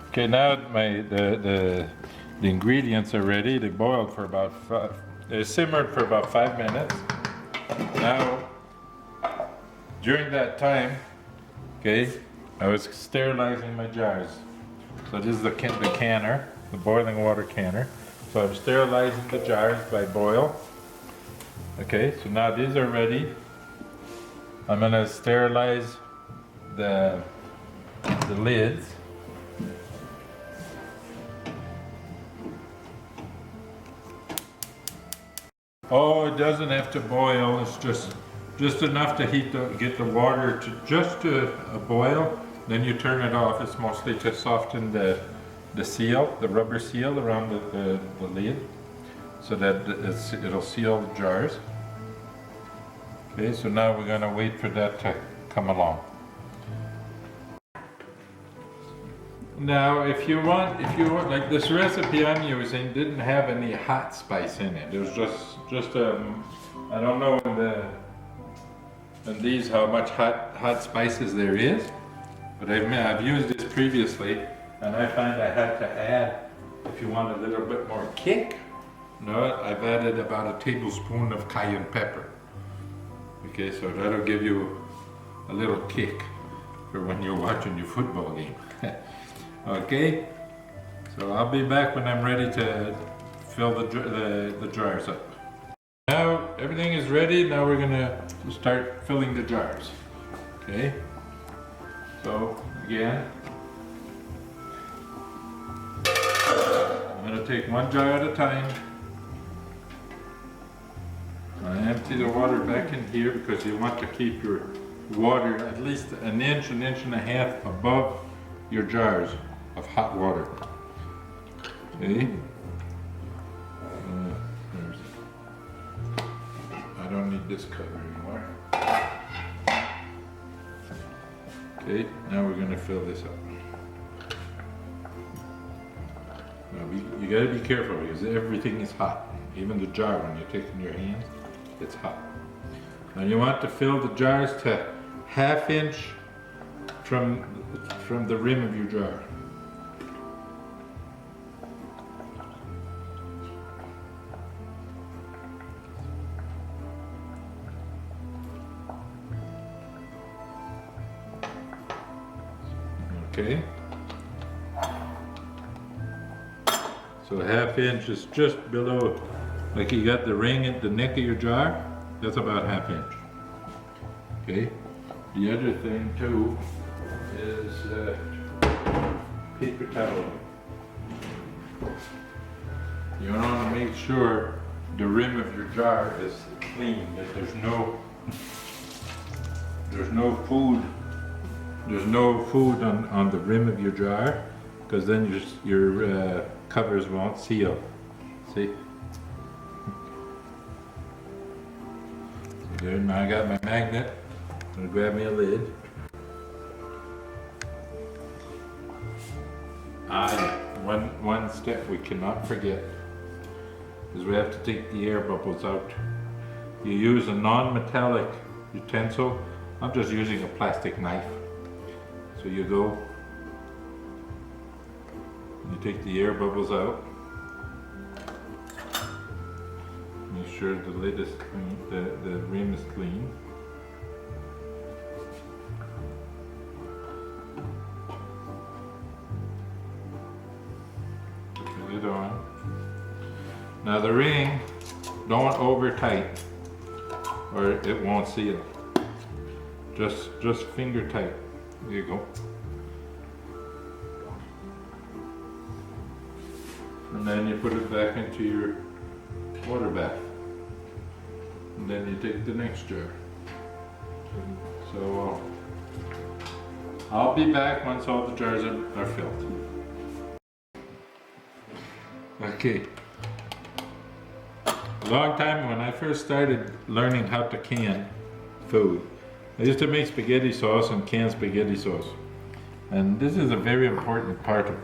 Okay, now the ingredients are ready. They boiled for about they simmered for about 5 minutes. Now, during that time, okay, I was sterilizing my jars. So this is the canner, the boiling water canner. So I'm sterilizing the jars by boil. Okay, so now these are ready. I'm gonna sterilize the lids. Oh, it doesn't have to boil. It's just enough to get the water to just to a boil. Then you turn it off. It's mostly to soften the seal, the rubber seal around the lid, so that it'll seal the jars. Okay, so now we're gonna wait for that to come along. Now, if you want, like this recipe I'm using didn't have any hot spice in it. It was just I don't know in these how much hot spices there is, but I've used this previously, and I find I had to add, if you want a little bit more kick, no, I've added about a tablespoon of cayenne pepper. Okay, so that'll give you a little kick for when you're watching your football game. Okay, so I'll be back when I'm ready to fill the jars up. Now everything is ready. Now we're gonna start filling the jars. Okay, so again, I'm gonna take one jar at a time. I empty the water back in here because you want to keep your water at least an inch and a half above your jars of hot water. Okay. I don't need this cover anymore. Okay, now we're going to fill this up. Now you got to be careful because everything is hot. Even the jar, when you take it in your hands, it's hot. Now you want to fill the jars to 1/2 inch from the rim of your jar. Okay. So 1/2 inch is just below, like you got the ring at the neck of your jar, that's about 1/2 inch. Okay. The other thing too is paper towel. You want to make sure the rim of your jar is clean, that there's no food on the rim of your jar, because then your covers won't seal. See? So good. Now I got my magnet. I'm gonna grab me a lid. One step we cannot forget is we have to take the air bubbles out. You use a non-metallic utensil. I'm just using a plastic knife. So you go, you take the air bubbles out. Make sure the lid is clean, the rim is clean. Put the lid on. Now the ring, don't over tight or it won't seal. Just finger tight. There you go. And then you put it back into your water bath. And then you take the next jar. So I'll be back once all the jars are filled. Okay. A long time when I first started learning how to can food, I used to make spaghetti sauce and can spaghetti sauce. And this is a very important part of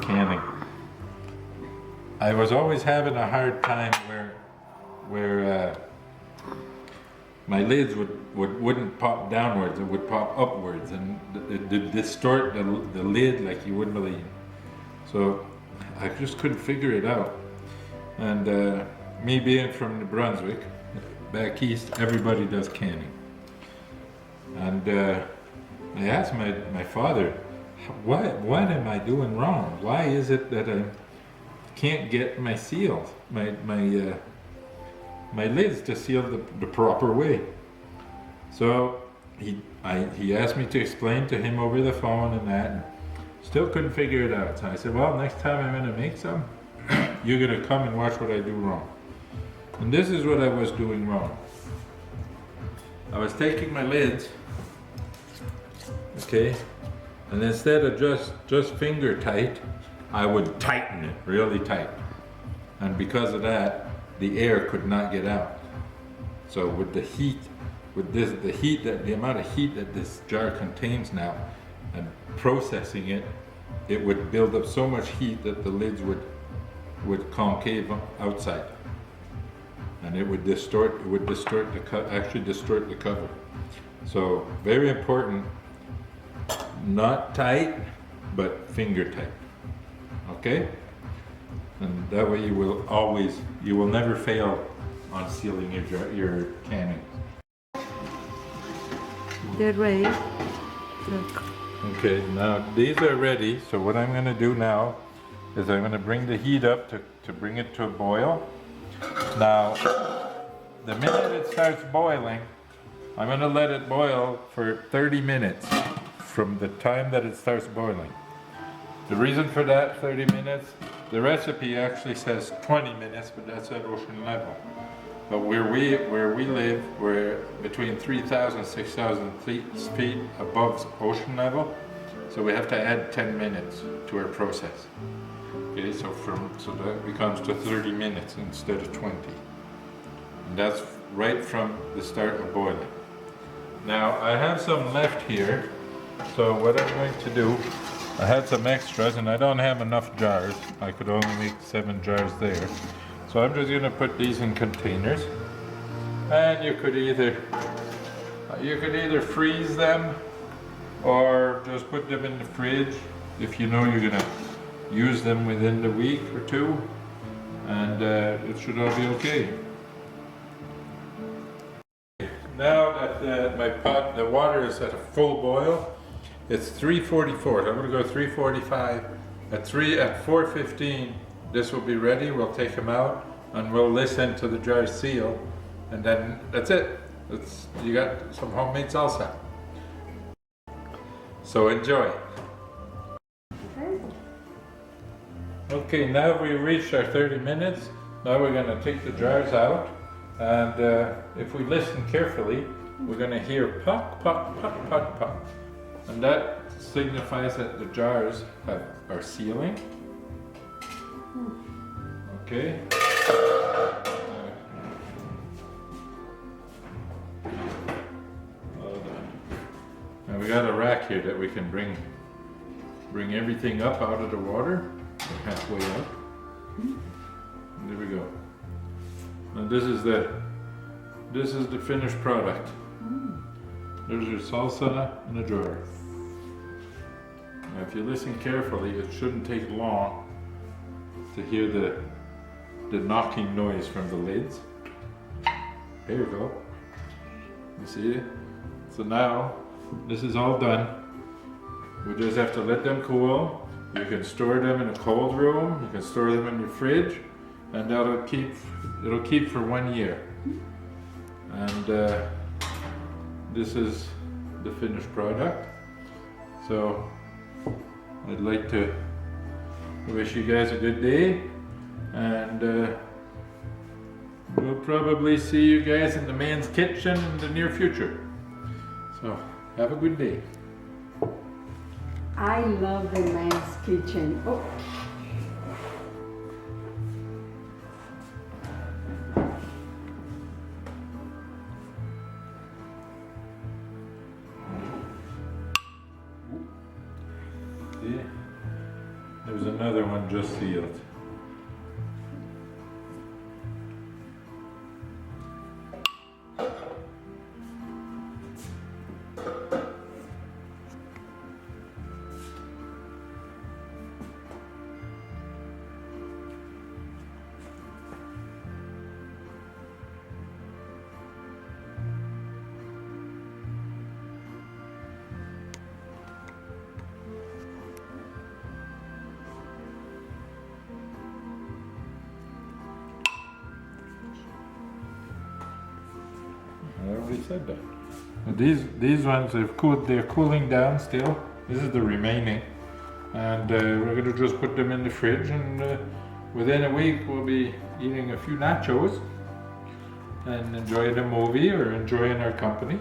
canning. I was always having a hard time where my lids wouldn't pop downwards, it would pop upwards, and it would distort the lid like you wouldn't believe. So I just couldn't figure it out. And me being from New Brunswick, back east, everybody does canning. And I asked my father, what am I doing wrong? Why is it that I can't get my seals, my lids to seal the proper way? So he asked me to explain to him over the phone and that, and still couldn't figure it out. So I said, well, next time I'm gonna make some, you're gonna come and watch what I do wrong. And this is what I was doing wrong. I was taking my lids, okay, and instead of just finger tight, I would tighten it really tight. And because of that, the air could not get out. So with the heat, the amount of heat that this jar contains now, and processing it, it would build up so much heat that the lids would concave outside. And it would distort actually distort the cover. So very important, not tight, but finger tight. Okay? And that way you will never fail on sealing your canning. They're ready. Look. Okay, now these are ready. So what I'm gonna do now is I'm gonna bring the heat up to bring it to a boil. Now, the minute it starts boiling, I'm gonna let it boil for 30 minutes from the time that it starts boiling. The reason for that 30 minutes, the recipe actually says 20 minutes, but that's at ocean level. But where we live, we're between 3,000 and 6,000 feet above ocean level, so we have to add 10 minutes to our process. Okay, so that becomes to 30 minutes instead of 20. And that's right from the start of boiling. Now I have some left here, so what I'm going to do, I had some extras and I don't have enough jars. I could only make 7 jars there. So I'm just going to put these in containers. And you could either freeze them or just put them in the fridge if you know you're going to use them within the week or two, and it should all be okay. Now that the water is at a full boil, it's 3:44. I'm going to go 3:45. At 4:15, this will be ready. We'll take them out and we'll listen to the jar seal, and then that's it. You got some homemade salsa. So enjoy. Okay, now we reached our 30 minutes. Now we're going to take the jars out, and if we listen carefully, we're going to hear pop, pop, pop, pop, pop. And that signifies that the jars are sealing. Okay. Now we got a rack here that we can bring everything up out of the water. Halfway up. And there we go. And this is the finished product. There's your salsa in a jar. Now if you listen carefully, it shouldn't take long to hear the knocking noise from the lids. There you go. You see it? So now this is all done. We just have to let them cool. You can store them in a cold room, you can store them in your fridge, and it'll keep for 1 year. And this is the finished product. So I'd like to wish you guys a good day, and we'll probably see you guys in the man's kitchen in the near future. So have a good day. I love the man's kitchen. Oh. See? There's another one just sealed. already said that. But these ones have cooled. They're cooling down still. This is the remaining, and we're gonna just put them in the fridge, and within a week we'll be eating a few nachos and enjoying a movie or enjoying our company.